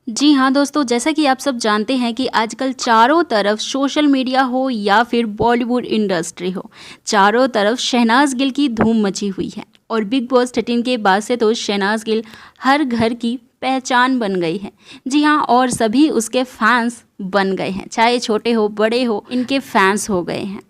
जी हाँ दोस्तों, जैसा कि आप सब जानते हैं कि आजकल चारों तरफ सोशल मीडिया हो या फिर बॉलीवुड इंडस्ट्री हो, चारों तरफ शहनाज गिल की धूम मची हुई है। और बिग बॉस 13 के बाद से तो शहनाज गिल हर घर की पहचान बन गई है। जी हाँ, और सभी उसके फैंस बन गए हैं, चाहे छोटे हो बड़े हो, इनके फैंस हो गए हैं।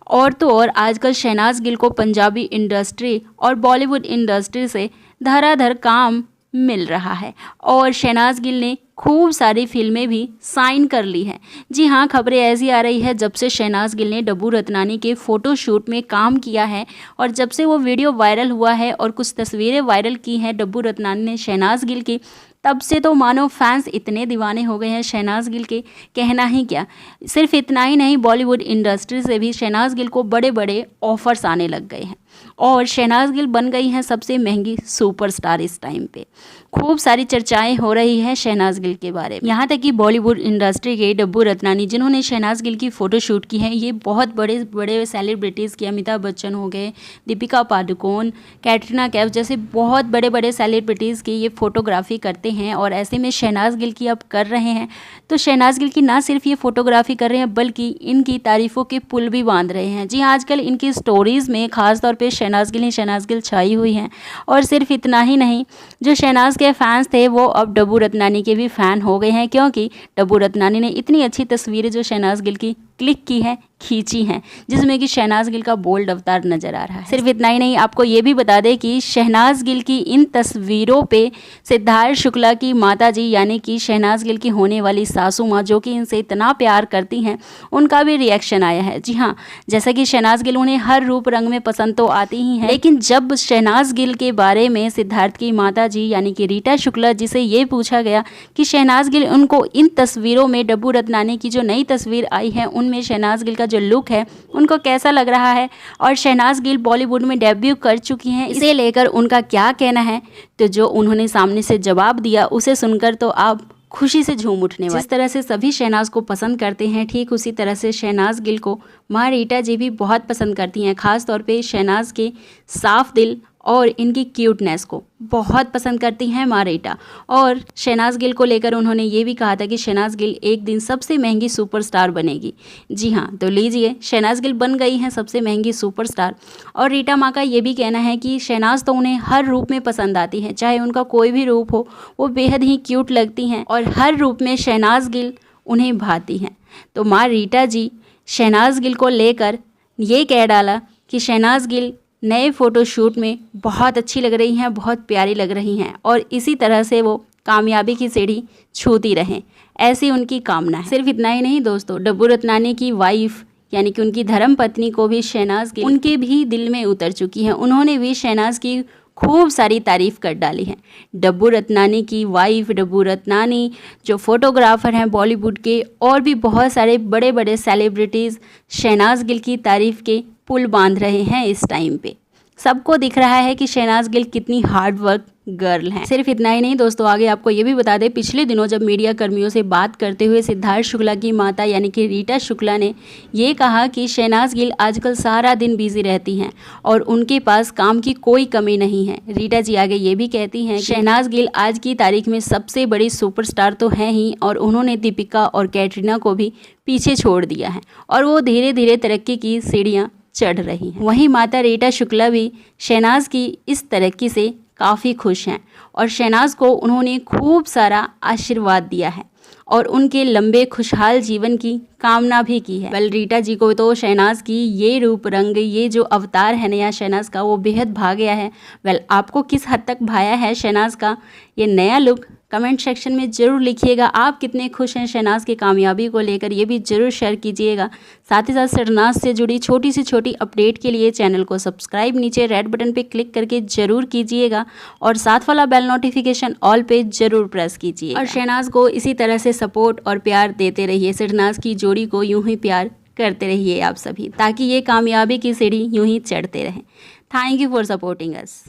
और तो और आजकल शहनाज गिल को पंजाबी इंडस्ट्री और बॉलीवुड इंडस्ट्री से धड़ाधड़ काम मिल रहा है और शहनाज गिल ने खूब सारी फिल्में भी साइन कर ली हैं। जी हाँ, खबरें ऐसी आ रही है जब से शहनाज गिल ने डब्बू रत्नानी के फ़ोटोशूट में काम किया है और जब से वो वीडियो वायरल हुआ है और कुछ तस्वीरें वायरल की हैं डब्बू रत्नानी ने शहनाज गिल की, तब से तो मानो फैंस इतने दीवाने हो गए हैं शहनाज गिल के, कहना ही क्या। सिर्फ इतना ही नहीं, बॉलीवुड इंडस्ट्री से भी शहनाज गिल को बड़े बड़े ऑफर्स आने लग गए हैं और शहनाज गिल बन गई हैं सबसे महंगी सुपरस्टार इस टाइम पे। खूब सारी चर्चाएं हो रही है शहनाज गिल के बारे में। यहाँ तक कि बॉलीवुड इंडस्ट्री के डब्बू रत्नानी जिन्होंने शहनाज गिल की फ़ोटोशूट की है, ये बहुत बड़े बड़े सेलिब्रिटीज़ की, अमिताभ बच्चन हो गए, दीपिका पादुकोण, कैटरीना कैफ जैसे बहुत बड़े बड़े सेलिब्रिटीज़ की ये फ़ोटोग्राफी करते हैं। और ऐसे में शहनाज गिल की अब कर रहे हैं तो शहनाज गिल की ना सिर्फ ये फ़ोटोग्राफी कर रहे हैं बल्कि इनकी तारीफ़ों के पुल भी बांध रहे हैं। जी हाँ, आजकल इनकी स्टोरीज़ में खास तौर पे शहनाज गिल छाई हुई हैं। और सिर्फ इतना ही नहीं, जो शहनाज के फैंस थे वो अब डब्बू रत्नानी के भी फ़ैन हो गए हैं, क्योंकि डब्बू रत्नानी ने इतनी अच्छी तस्वीरें जो शहनाज गिल की क्लिक की है, खींची हैं, जिसमें कि शहनाज गिल का बोल्ड अवतार नजर आ रहा है। सिर्फ इतना ही नहीं, आपको ये भी बता दें कि शहनाज गिल की इन तस्वीरों पे सिद्धार्थ शुक्ला की माताजी यानी कि शहनाज गिल की होने वाली सासू माँ, जो कि इनसे इतना प्यार करती हैं, उनका भी रिएक्शन आया है। जी हाँ, जैसा कि शहनाज गिल उन्हें हर रूप रंग में पसंद तो आती ही हैं, लेकिन जब शहनाज गिल के बारे में सिद्धार्थ की माताजी यानी कि रीटा शुक्ला जी से ये पूछा गया कि शहनाज गिल उनको इन तस्वीरों में डब्बू रत्नानी की जो नई तस्वीर आई है उनमें शहनाज गिल का जो लुक है उनको कैसा लग रहा है और शहनाज गिल बॉलीवुड में डेब्यू कर चुकी हैं, इसे लेकर उनका क्या कहना है, तो जो उन्होंने सामने से जवाब दिया उसे सुनकर तो आप खुशी से झूम उठने वाले। जिस तरह से सभी शहनाज को पसंद करते हैं, ठीक उसी तरह से शहनाज गिल को माँ रीटा जी भी बहुत पसंद करती हैं। खास तौर पे शहनाज के साफ दिल और इनकी क्यूटनेस को बहुत पसंद करती हैं माँ रीटा। और शहनाज गिल को लेकर उन्होंने ये भी कहा था कि शहनाज गिल एक दिन सबसे महंगी सुपरस्टार बनेगी। जी हाँ, तो लीजिए, शहनाज गिल बन गई हैं सबसे महंगी सुपरस्टार। और रीटा माँ का ये भी कहना है कि शहनाज तो उन्हें हर रूप में पसंद आती हैं, चाहे उनका कोई भी रूप हो, वो बेहद ही क्यूट लगती हैं और हर रूप में शहनाज गिल उन्हें भाती हैं। तो माँ रीटा जी शहनाज गिल को लेकर ये कह डाला कि शहनाज गिल नए फ़ोटोशूट में बहुत अच्छी लग रही हैं, बहुत प्यारी लग रही हैं और इसी तरह से वो कामयाबी की सीढ़ी छूती रहें, ऐसी उनकी कामना है। सिर्फ इतना ही नहीं दोस्तों, डब्बू रत्नानी की वाइफ यानी कि उनकी धर्म पत्नी को भी शहनाज गिल उनके भी दिल में उतर चुकी हैं। उन्होंने भी शहनाज की खूब सारी तारीफ़ कर डाली है। डब्बू रत्नानी की वाइफ डब्बू रत्नानी, जो फोटोग्राफ़र हैं बॉलीवुड के, और भी बहुत सारे बड़े बड़े सेलिब्रिटीज़ शहनाज गिल की तारीफ़ के पुल बांध रहे हैं। इस टाइम पे सबको दिख रहा है कि शहनाज गिल कितनी हार्ड वर्क गर्ल हैं। सिर्फ इतना ही नहीं दोस्तों, आगे आपको ये भी बता दें, पिछले दिनों जब मीडिया कर्मियों से बात करते हुए सिद्धार्थ शुक्ला की माता यानी कि रीटा शुक्ला ने ये कहा कि शहनाज गिल आजकल सारा दिन बिजी रहती हैं और उनके पास काम की कोई कमी नहीं है। रीटा जी आगे ये भी कहती हैं शहनाज गिल आज की तारीख में सबसे बड़ी सुपरस्टार तो हैं ही, और उन्होंने दीपिका और कैटरीना को भी पीछे छोड़ दिया है और वो धीरे धीरे तरक्की की सीढ़ियाँ चढ़ रही हैं। वहीं माता रीटा शुक्ला भी शहनाज की इस तरक्की से काफ़ी खुश हैं और शहनाज को उन्होंने खूब सारा आशीर्वाद दिया है और उनके लंबे खुशहाल जीवन की कामना भी की है। वेल, रीटा जी को तो शहनाज की ये रूप रंग, ये जो अवतार है नया शहनाज का, वो बेहद भा गया है। वेल, आपको किस हद तक भाया है शहनाज का ये नया लुक, कमेंट सेक्शन में ज़रूर लिखिएगा। आप कितने खुश हैं शहनाज की कामयाबी को लेकर, ये भी ज़रूर शेयर कीजिएगा। साथ ही साथ शहनाज से जुड़ी छोटी से छोटी अपडेट के लिए चैनल को सब्सक्राइब नीचे रेड बटन पे क्लिक करके ज़रूर कीजिएगा और साथ वाला बेल नोटिफिकेशन ऑल पे ज़रूर प्रेस कीजिए और शहनाज को इसी तरह से सपोर्ट और प्यार देते रहिए। शहनाज की जोड़ी को यूं ही प्यार करते रहिए आप सभी, ताकि ये कामयाबी की सीढ़ी यूं ही चढ़ते रहें। Thank you for supporting us.